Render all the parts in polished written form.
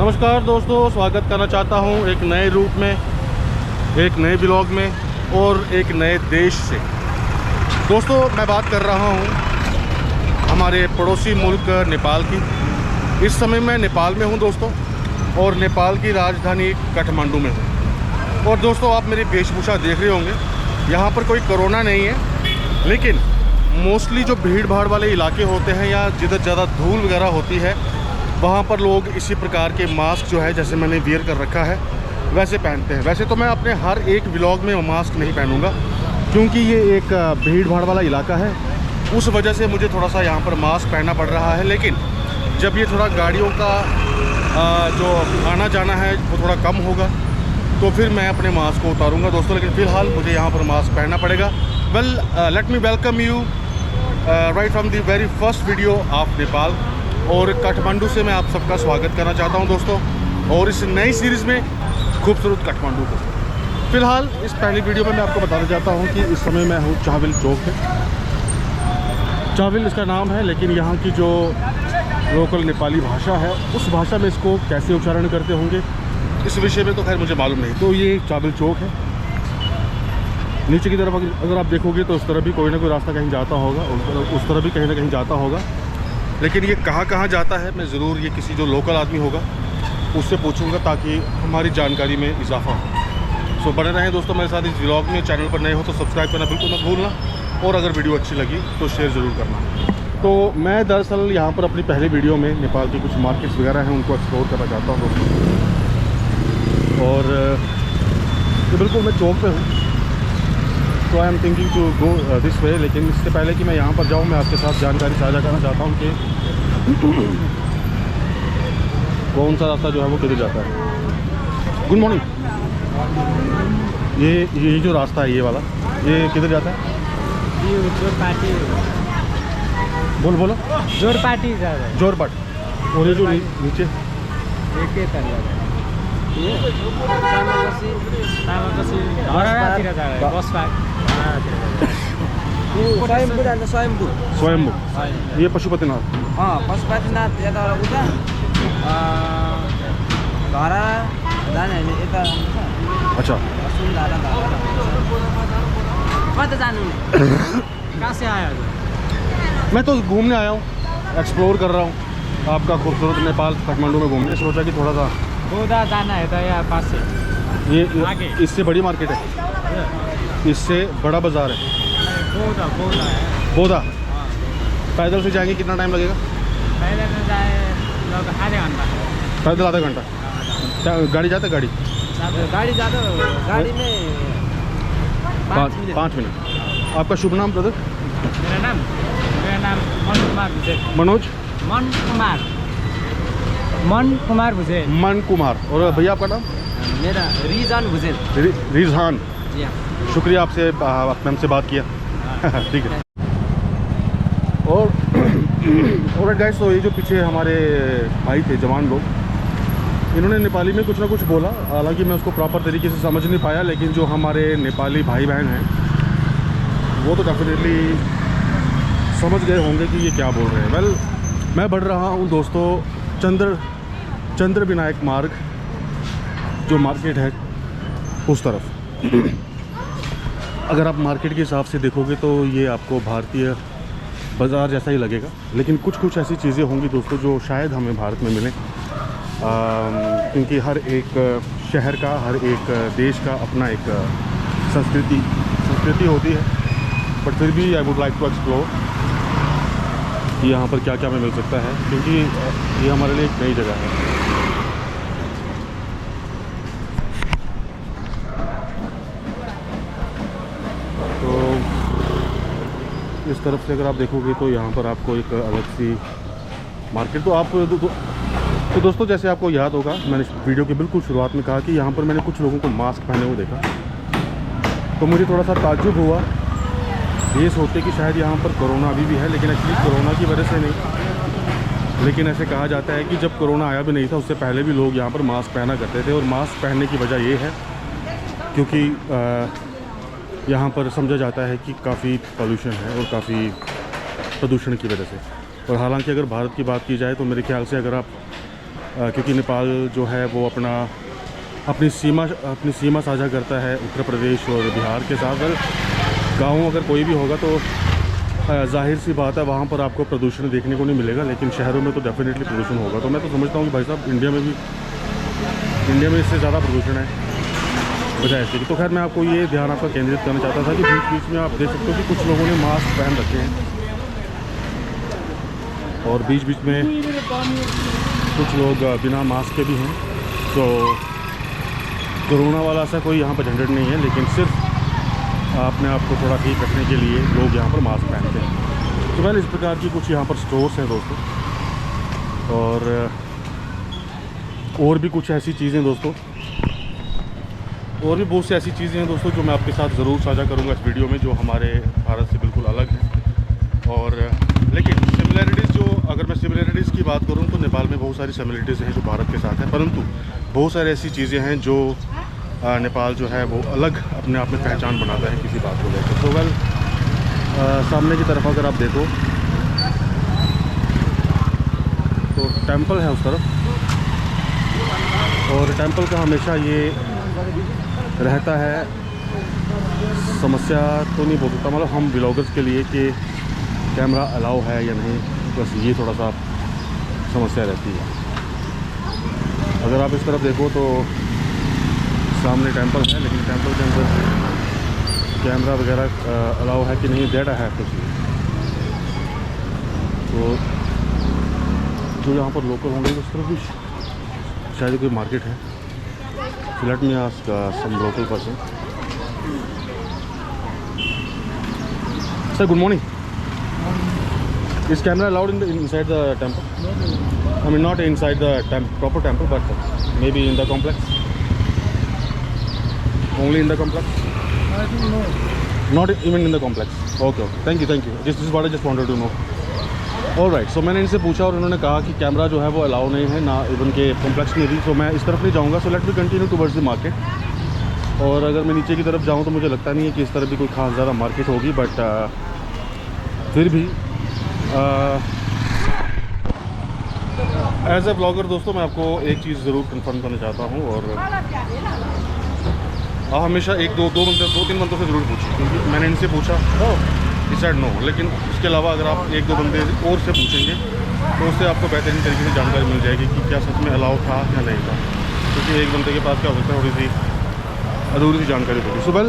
नमस्कार दोस्तों, स्वागत करना चाहता हूं एक नए रूप में, एक नए ब्लॉग में और एक नए देश से। दोस्तों मैं बात कर रहा हूं हमारे पड़ोसी मुल्क नेपाल की। इस समय मैं नेपाल में हूं दोस्तों, और नेपाल की राजधानी काठमांडू में हूं। और दोस्तों आप मेरी वेशभूषा देख रहे होंगे, यहाँ पर कोई कोरोना नहीं है, लेकिन मोस्टली जो भीड़ भाड़ वाले इलाके होते हैं या जिधर ज़्यादा धूल वगैरह होती है, वहाँ पर लोग इसी प्रकार के मास्क जो है, जैसे मैंने वियर कर रखा है वैसे पहनते हैं। वैसे तो मैं अपने हर एक व्लॉग में मास्क नहीं पहनूंगा, क्योंकि ये एक भीड़ भाड़ वाला इलाका है, उस वजह से मुझे थोड़ा सा यहाँ पर मास्क पहनना पड़ रहा है। लेकिन जब ये थोड़ा गाड़ियों का जो आना जाना है वो थोड़ा कम होगा तो फिर मैं अपने मास्क को उतारूँगा दोस्तों। लेकिन फ़िलहाल मुझे यहाँ पर मास्क पहनना पड़ेगा। Well let me welcome you right from the very first video of Nepal. और काठमांडू से मैं आप सबका स्वागत करना चाहता हूं दोस्तों, और इस नई सीरीज़ में खूबसूरत काठमांडू को। फ़िलहाल इस पहली वीडियो में मैं आपको बताना चाहता हूं कि इस समय मैं हूं चाविल चौक पे। चाविल इसका नाम है, लेकिन यहाँ की जो लोकल नेपाली भाषा है उस भाषा में इसको कैसे उच्चारण करते होंगे इस विषय में तो खैर मुझे मालूम नहीं। तो ये चाविल चौक है। नीचे की तरफ अगर आप देखोगे तो उस तरफ भी कोई ना कोई रास्ता कहीं जाता होगा, उस तरफ भी कहीं ना कहीं जाता होगा। लेकिन ये कहाँ जाता है मैं ज़रूर ये किसी जो लोकल आदमी होगा उससे पूछूंगा, ताकि हमारी जानकारी में इजाफा हो। सो बने रहें दोस्तों मेरे साथ इस व्लॉग में। चैनल पर नए हो तो सब्सक्राइब करना बिल्कुल मत भूलना, और अगर वीडियो अच्छी लगी तो शेयर ज़रूर करना। तो मैं दरअसल यहाँ पर अपनी पहली वीडियो में नेपाल की कुछ मार्केट्स वगैरह हैं उनको एक्सप्लोर करना चाहता हूँ दोस्तों। और तो बिल्कुल मैं चौक पे हूँ, तो I am thinking to go this way. लेकिन इससे पहले कि मैं यहाँ पर जाऊँ, मैं आपके साथ जानकारी साझा करना चाहता हूँ कि कौन सा रास्ता जो है वो किधर जाता है। Good morning. ये जो रास्ता है ये वाला, ये किधर जाता है? ये जोरपाटी। बोलो जोरपाटी जा रहा है। जोरपाट। और ये जो नीचे एक ये तामाकसी जा रहा है। बस पार्क स्वयंभू जान्छ। स्वयंभू। ये पशुपतिनाथ। पशुपतिनाथ यता उता धरा जाने होइन यता। अच्छा सुनधारा कता जानु? कहाँ से आया? मैं तो घूमने आया हूँ, एक्सप्लोर कर रहा हूँ आपका खूबसूरत नेपाल काठमांडू में घूमने। सोचा कि थोड़ा सा बोधा जाना है तो यहाँ पास से ये आगे। इससे बड़ी मार्केट है, इससे बड़ा बाज़ार है। बोधा है। बोधा। पैदल से जाएंगे कितना टाइम लगेगा? पहले में जाए लगभग आधे घंटा। पैदल आधा घंटा। गाड़ी जाता है? गाड़ी ज़्यादा, गाड़ी में 5 मिनट। आपका शुभ नाम ब्रदर? मेरा नाम मन कुमार भुजेल। मनोज? मन कुमार। और भैया आपका नाम? मेरा रिजान भुजेल। रिजहान। जी शुक्रिया आपसे हमसे बात किया। ठीक है। और गाइस, तो ये जो पीछे हमारे भाई थे जवान लोग, इन्होंने नेपाली में कुछ ना कुछ बोला। हालांकि मैं उसको प्रॉपर तरीके से समझ नहीं पाया, लेकिन जो हमारे नेपाली भाई बहन हैं वो तो डेफिनेटली समझ गए होंगे कि ये क्या बोल रहे हैं। वेल मैं बढ़ रहा हूँ दोस्तों चंद्र विनायक मार्ग, जो मार्केट है उस तरफ। अगर आप मार्केट के हिसाब से देखोगे तो ये आपको भारतीय बाज़ार जैसा ही लगेगा, लेकिन कुछ ऐसी चीज़ें होंगी दोस्तों जो शायद हमें भारत में मिलें, क्योंकि हर एक शहर का, हर एक देश का अपना एक संस्कृति होती है। बट फिर भी I would like to explore कि यहाँ पर क्या क्या हमें मिल सकता है, क्योंकि ये हमारे लिए एक नई जगह है। इस तरफ से अगर आप देखोगे तो यहाँ पर आपको एक अलग सी मार्केट, तो आप तो दोस्तों जैसे आपको याद होगा, मैंने वीडियो की बिल्कुल शुरुआत में कहा कि यहाँ पर मैंने कुछ लोगों को मास्क पहने हुए देखा, तो मुझे थोड़ा सा ताज्जुब हुआ ये सोचते कि शायद यहाँ पर कोरोना अभी भी है। लेकिन एक्चुअली कोरोना की वजह से नहीं, लेकिन ऐसे कहा जाता है कि जब कोरोना आया भी नहीं था उससे पहले भी लोग यहाँ पर मास्क पहना करते थे। और मास्क पहनने की वजह ये है क्योंकि यहाँ पर समझा जाता है कि काफ़ी पॉल्यूशन है और काफ़ी प्रदूषण की वजह से। और हालांकि अगर भारत की बात की जाए तो मेरे ख्याल से अगर आप क्योंकि नेपाल जो है वो अपनी सीमा साझा करता है उत्तर प्रदेश और बिहार के साथ। गाँव अगर कोई भी होगा तो जाहिर सी बात है वहाँ पर आपको प्रदूषण देखने को नहीं मिलेगा, लेकिन शहरों में तो डेफिनेटली प्रदूषण होगा। तो मैं तो समझता हूँ कि भाई साहब इंडिया में इससे ज़्यादा प्रदूषण है बजाय इसके। तो खैर मैं आपको ये ध्यान आपका केंद्रित करना चाहता था कि बीच बीच में आप देख सकते हो कि कुछ लोगों ने मास्क पहन रखे हैं और बीच बीच में कुछ लोग बिना मास्क के भी हैं। तो कोरोना वाला ऐसा कोई यहाँ पर झंझट नहीं है, लेकिन सिर्फ अपने आप को थोड़ा ठीक रखने के लिए लोग यहाँ पर मास्क पहनते हैं। तो पहले इस प्रकार की कुछ यहाँ पर स्टोर्स हैं दोस्तों, और भी कुछ ऐसी चीज़ें दोस्तों, और भी बहुत सी ऐसी चीज़ें हैं दोस्तों जो मैं आपके साथ ज़रूर साझा करूँगा इस वीडियो में, जो हमारे भारत से बिल्कुल अलग हैं। और लेकिन सिमिलैरिटीज़ अगर मैं सिमिलैरिटीज़ की बात करूँ तो नेपाल में बहुत सारी सिमिलैरिटीज़ हैं जो भारत के साथ हैं, परंतु बहुत सारी ऐसी चीज़ें हैं जो नेपाल जो है वो अलग अपने आप में पहचान बनाता है किसी बात को लेकर। तो सामने की तरफ अगर आप देखो तो टेंपल है उस तरफ, और टेंपल का हमेशा ये रहता है समस्या, तो नहीं बोल सकता मतलब हम ब्लॉगर्स के लिए कि कैमरा अलाउ है या नहीं, बस ये थोड़ा सा समस्या रहती है। अगर आप इस तरफ देखो तो सामने टेंपल है, लेकिन टेंपल के अंदर कैमरा वगैरह अलाउ है कि नहीं, दैट आई हैव टू सी। तो जो यहाँ पर लोकल होंगे उस तरफ भी शायद कोई मार्केट है। So let me ask some local person. Sir, good morning. Is camera allowed inside the temple? I mean, not inside the proper temple, but maybe in the complex. Only in the complex? I don't know. Not even in the complex. Okay. Thank you. This is what I just wanted to know. All right. So मैंने इनसे पूछा और उन्होंने कहा कि camera जो है वो अलाउ नहीं है, ना इवन के कॉम्प्लेक्स में भी। तो मैं इस तरफ नहीं जाऊँगा। सो let me continue towards the market. और अगर मैं नीचे की तरफ जाऊँ तो मुझे लगता नहीं है कि इस तरफ भी कोई खास ज़्यादा मार्केट होगी, बट फिर भी एज ए ब्लॉगर दोस्तों मैं आपको एक चीज़ ज़रूर कंफर्म करना चाहता हूँ, और आप हमेशा दो तीन बंदों से ज़रूर पूछें, क्योंकि मैंने इनसे पूछा डिसाइड नो, लेकिन उसके अलावा अगर आप एक दो बंदे और से पूछेंगे तो उससे आपको बेहतरीन तरीके से जानकारी मिल जाएगी कि क्या सच में अलाउ था या नहीं था, क्योंकि एक बंदे के पास क्या हो सकता है थोड़ी सी अधूरी सी जानकारी होगी। सो वेल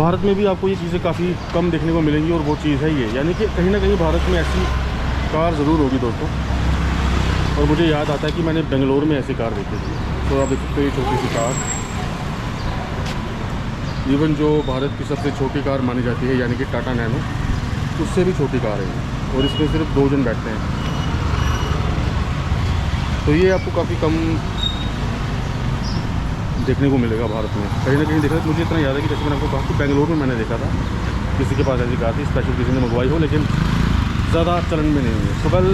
भारत में भी आपको ये चीज़ें काफ़ी कम देखने को मिलेंगी, और वो चीज़ है ये, यानी कि कहीं ना कहीं भारत में ऐसी कार ज़रूर होगी दोस्तों। और मुझे याद आता है कि मैंने बेंगलोर में ऐसी कार देखी थी। तो आप देख सकते हो ये छोटी सी कार, इवन जो भारत की सबसे छोटी कार मानी जाती है यानी कि टाटा नैनो, उससे भी छोटी कार है, और इसमें सिर्फ 2 जन बैठते हैं। तो ये आपको काफ़ी कम देखने को मिलेगा भारत में। कहीं ना कहीं देखा, मुझे इतना याद है कि जैसे मैंने आपको कहा कि बेंगलोर में मैंने देखा था किसी के पास ऐसी कार थी, स्पेशल किसी ने मंगवाई हो, लेकिन ज़्यादा चलन में नहीं हुई। सो वेल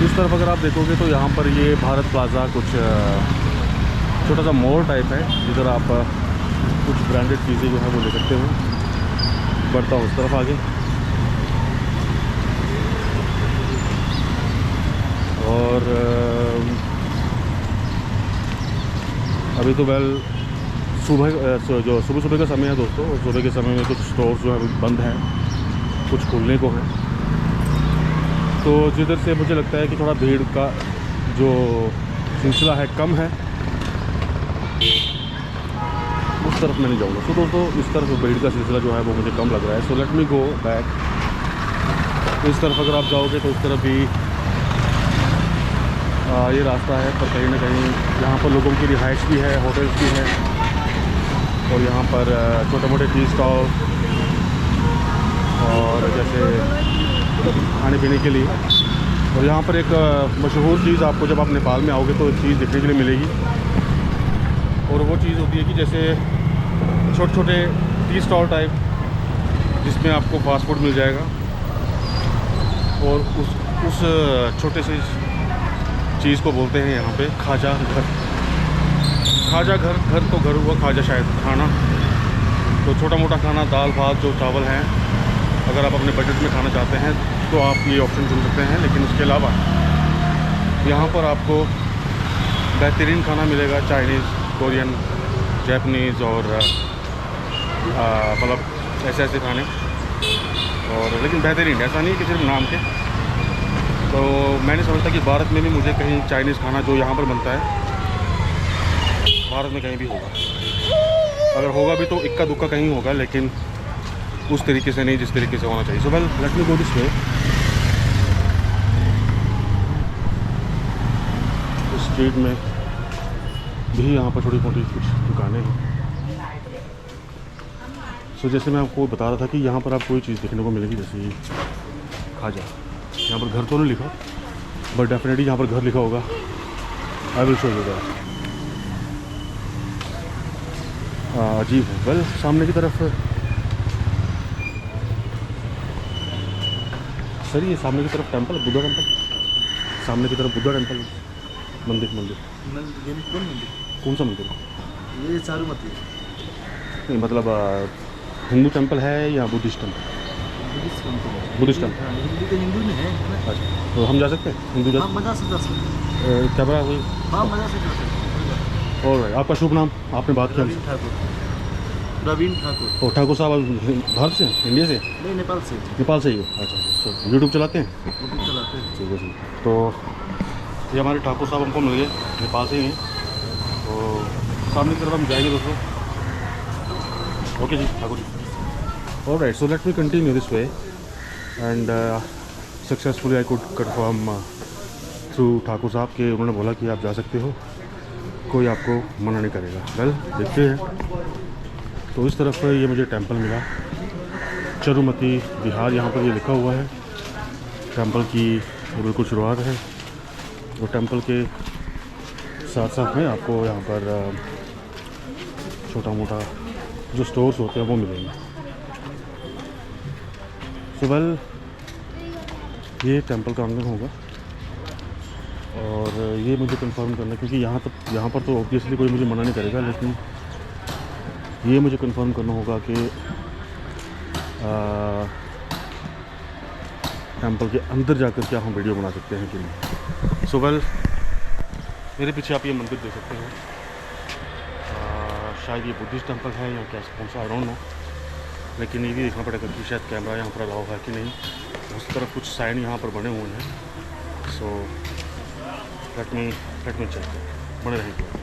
इस तरफ अगर आप देखोगे तो यहाँ पर ये भारत प्लाज़ा कुछ छोटा सा मॉल टाइप है, जिधर आप कुछ ब्रांडेड चीज़ें जो है वो ले सकते हो। बढ़ता हूँ उस तरफ आगे, और अभी तो वेल सुबह का समय है दोस्तों, और सुबह के समय में कुछ स्टोर्स जो है बंद हैं, कुछ खुलने को हैं। तो जिधर से मुझे लगता है कि थोड़ा भीड़ का जो सिलसिला है कम है, उस तरफ मैं नहीं जाऊँगा। तो दोस्तों इस तरफ भीड़ का सिलसिला जो है वो मुझे कम लग रहा है। सो लेट मी गो बैक। इस तरफ अगर आप जाओगे तो उस तरफ भी ये रास्ता है, पर कहीं ना कहीं यहाँ पर लोगों की रिहाइश भी है, होटल्स भी हैं, और यहाँ पर छोटे मोटे टी स्टॉल और जैसे खाने पीने के लिए। और यहाँ पर एक मशहूर चीज़ आपको जब आप नेपाल में आओगे तो एक चीज़ देखने के लिए मिलेगी, और वो चीज़ होती है कि जैसे छोटे छोटे टी स्टॉल टाइप, जिसमें आपको फास्ट फूड मिल जाएगा, और उस छोटे से चीज़ को बोलते हैं यहाँ पे खाजा घर। खाजा घर तो घर हुआ, खाजा शायद खाना। तो छोटा मोटा खाना, दाल भात जो चावल हैं, अगर आप अपने बजट में खाना चाहते हैं तो आप ये ऑप्शन चुन सकते हैं। लेकिन उसके अलावा यहाँ पर आपको बेहतरीन खाना मिलेगा, चाइनीज़, कोरियन, जापानीज़ और मतलब ऐसे ऐसे खाने, और लेकिन बेहतरीन, ऐसा नहीं कि सिर्फ नाम के। तो मैंने समझता कि भारत में भी मुझे कहीं चाइनीज़ खाना जो यहाँ पर बनता है भारत में कहीं भी होगा, अगर होगा भी तो इक्का दुक्का कहीं होगा, लेकिन उस तरीके से नहीं जिस तरीके से होना चाहिए। So well let me go this way. Street में भी यहाँ पर छोटी मोटी कुछ दुकानें हैं। सो जैसे मैं आपको बता रहा था कि यहाँ पर आपको कोई चीज़ देखने को मिलेगी, जैसे खाजा। यहाँ पर घर तो नहीं लिखा, बट डेफिनेटली यहाँ पर घर लिखा होगा। I will show you that. अजीब है। वेल सामने की तरफ सर, ये सामने की तरफ टेंपल, बुद्धा टेंपल, सामने की तरफ बुद्धा टेंपल, मंदिर कौन सा मंदिर? ये चारुमती नहीं मतलब हिंदू टेंपल है या बुद्धिस्ट टेंपल? Buddhist temple. हाँ, हिंदू तो हिंदू में है ना? अच्छा, तो हम जा सकते हैं हिंदू जा? हाँ, मजा से जा सकते कैमरा हुई? हाँ, मजा से जा सकते। और भाई आपका शुभ नाम? आपने बात किया प्रवीण ठाकुर। प्रवीण ठाकुर। ओ ठाकुर साहब, भारत से, इंडिया से? नहीं, नेपाल से। नेपाल से ही हो? अच्छा, यूट्यूब चलाते हैं? यूट्यूब चलाते हैं। ठीक है जी। तो ये हमारे ठाकुर साहब हमको मिल गए, नेपाल से ही हैं। तो सामने की तरफ हम जाएंगे दोस्तों। ओके जी Thakur ji. Alright, so let me continue this way and successfully I could confirm through Thakur साहब के, उन्होंने बोला कि आप जा सकते हो, कोई आपको मना नहीं करेगा। वेल देखते हैं। तो इस तरफ ये मुझे टेंपल मिला, चारुमती बिहार, यहाँ पर ये लिखा हुआ है। टेंपल की बिल्कुल शुरुआत है, और टेंपल के साथ साथ में आपको यहाँ पर छोटा मोटा जो स्टोर्स होते हैं वो मिलेंगे। सो वेल ये टेंपल का आंगन होगा, और ये मुझे कंफर्म करना, क्योंकि यहाँ पर तो ऑब्वियसली कोई मुझे मना नहीं करेगा, लेकिन ये मुझे कंफर्म करना होगा कि टेंपल के अंदर जाकर क्या हम वीडियो बना सकते हैं कि नहीं। सो वेल मेरे पीछे आप ये मंदिर देख सकते हो, शायद ये बुद्धिस्ट टेंपल है या क्या, कौन सा, आई डोंट नो, लेकिन ये भी देखना पड़ेगा कि शायद कैमरा यहाँ पर अलाउ है कि नहीं। उस तरफ कुछ साइन यहाँ पर बने हुए हैं। सो लेट मी चेक, बने रहेंगे।